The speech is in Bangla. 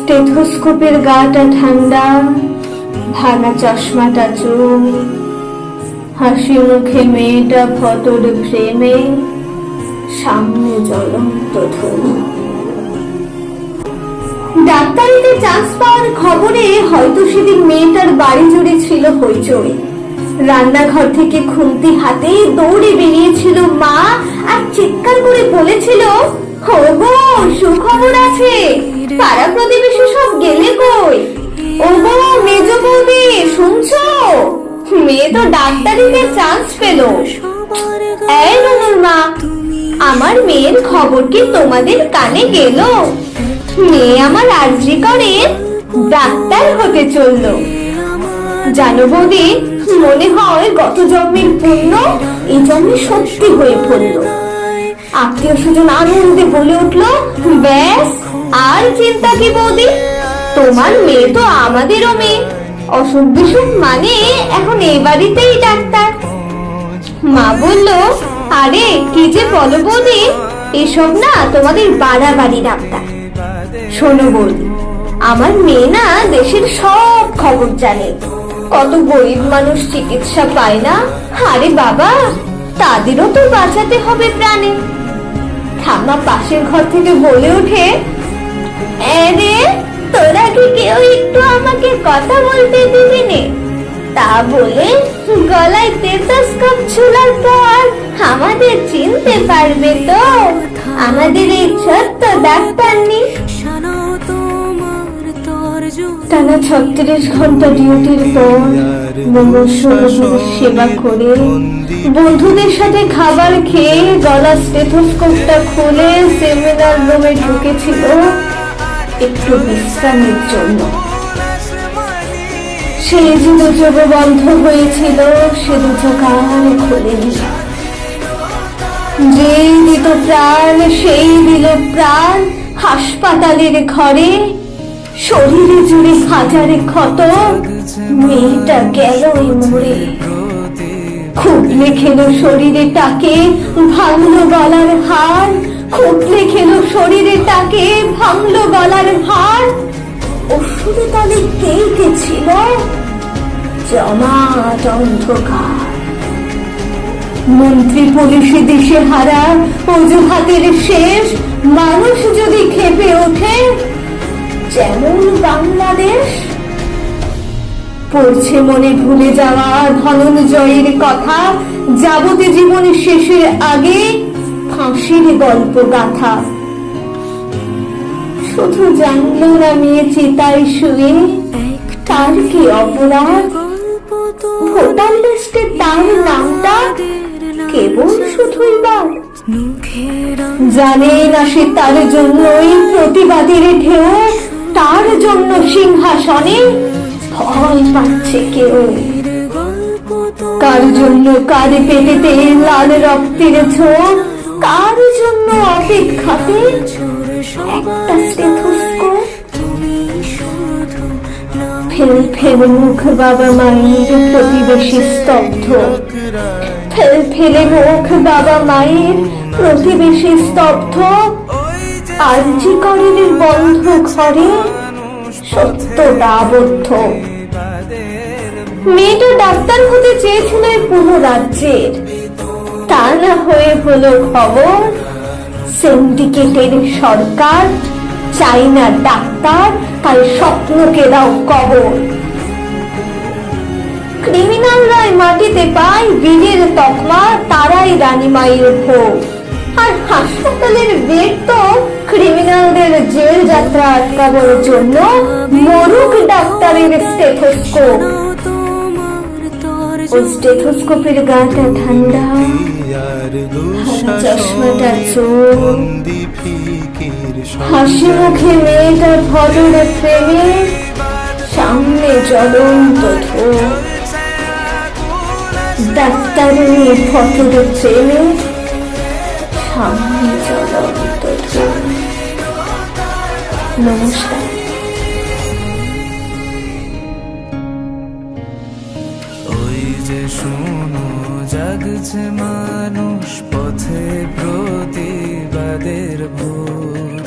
স্টেথোস্কোপের গাটা ঠান্ডা, ভাঙা চশমাটা চুল, হাসি মুখে মেয়েটা ফটোর ফ্রেমে, সামনে জ্বলন্ত ধূম। ডাক্তারিতে চান্স পাওয়ার খবরে হয়তো সেদিন মেয়েটার বাড়ি জুড়ে ছিল হইচই। রান্নাঘর থেকে খুন্তি হাতে দৌড়ে বেরিয়েছিল মা, আর চিৎকার করে বলেছিল, ওগো সুখবর আছে, পাড়া প্রতিবেশী সব গেলে কই? ওগো মেজ বৌদি শুনছো, মেয়ে তো ডাক্তারিতে চান্স পেল। এই ননুর মা, আমার মেয়ের খবর কি তোমাদের কানে গেল? মেয়ে আমার আরজি করে ডাক্তার হতে চললো। জানো বৌদি, মনে হয় গত জন্মের পুণ্য এই জন্মে সত্যি হয়ে পড়লো। আত্মীয় স্বজন আনন্দে বলে উঠলো, ব্যাস আর চিন্তা কি বৌদি, তোমার মেয়ে তো আমাদেরও মেয়ে, অসুখ বিসুখ মানে এখন এই বাড়িতেই ডাক্তার। মা বলল, আরে কি যে বলো বৌদি, এসব না তোমাদের বাড়াবাড়ি ডাক্তার। শোনো বৌদি, আমার মেয়ে না দেশের সব খবর জানে, কত গরিব মানুষ চিকিৎসা পায় না। আরে বাবা, তাদেরও তো বাঁচাতে হবে প্রাণে। ঠাম্মা পাশের ঘর থেকে বলে ওঠে, রে তোরা কি কেউ একটু আমাকে কথা বলতে দিবি নে? তা বলে গলায় স্টেথোস্কোপ ঝুলার পর আমাদের চিনতে পারবে তো আমাদের এই ছোট্ট ডাক্তার নি? টানা 36 ঘন্টা ডিউটির পর সেবা করে বন্ধুদের সাথে খাবার খেয়ে গলা স্টেথোস্কোপটা খুলে সেমিনার রুমে ঢুকেছিল একটু বিশ্রামের জন্য। সেই যে দু চোখ বন্ধ হয়েছিল, সে দু চোখ আর খোলেনি। যেই দিত প্রাণ সেই দিল প্রাণ হাসপাতালের ঘরে, শরীরে জুড়ে হাজারে ক্ষত, মেয়েটা গেল মরে। খুবলে খেলো শরীরে টাকে, ভাঙলো গলার হাড়, খুবলে খেলো শরীরে টাকে, ভাঙলো গলার হাড়। ওষুধে তালে কে ছিল জমাট অন্ধকার। মন্ত্রী পুলিশে দিশে হারা, অজুহাতের শেষ, মানুষ যদি খেপে ওঠে যেমন বাংলাদেশ। পড়ছে মনে ভুলে যাওয়া ধনঞ্জয়ের কথা, যাবতীয় জীবন শেষের আগে ফাঁসির গল্প গাথা। শুধু জানলো না মেয়ে চিতায় শুয়ে তার কি অপরাধ, ভোটার লিস্টে তার নামটা কেবল শুধুই বাদ। জানে না সে তার জন্যই প্রতিবাদের ঢেউ, তার জন্য সিংহাসনে ভয় পাচ্ছে কেউ। কার জন্য কার পেটেতে লাল রক্তের ঝোঁক, কার জন্য অপেক্ষাতে একটা স্টেথোস্কোপ। ফেল ফেল মুখ বাবা মায়ের, প্রতিবেশী স্তব্ধ। ফেল ফেলে মুখ বাবা মায়ের, প্রতিবেশী স্তব্ধ। আরজি করের বন্ধ ঘরে সত্যটা আবদ্ধ। মেয়েটা ডাক্তার হতে চেয়েছিল পুরো রাজ্যের, তা না হয়ে হলো খবর সিন্ডিকেটের সরকার চাই না ডাক্তার, তাই স্বপ্নকে দাও কবর। ক্রিমিনালরাই মাটিতে পায় বীরের তকমা, তারাই রানী মায়ের ভোগ। আর হাসপাতালের বেড তো ক্রিমিনালদের জেল যাত্রা আটকাবার জন্য মরুক ডাক্তারের স্টেথোস্কোপ। ও স্টেথোস্কোপের গাটা ঠান্ডা, চশমাটা চোখ, হাসি মুখে মেয়েটা ফটোর ফ্রেমে, সামনে জ্বলন্ত ধূপ। ডাক্তারের ফটোর ফ্রেমে, সামনে জ্বলন্ত ধূপ। নমস্কার। ওই যে শোনো জাগছে মানুষ পথে প্রতিবাদের ভোর।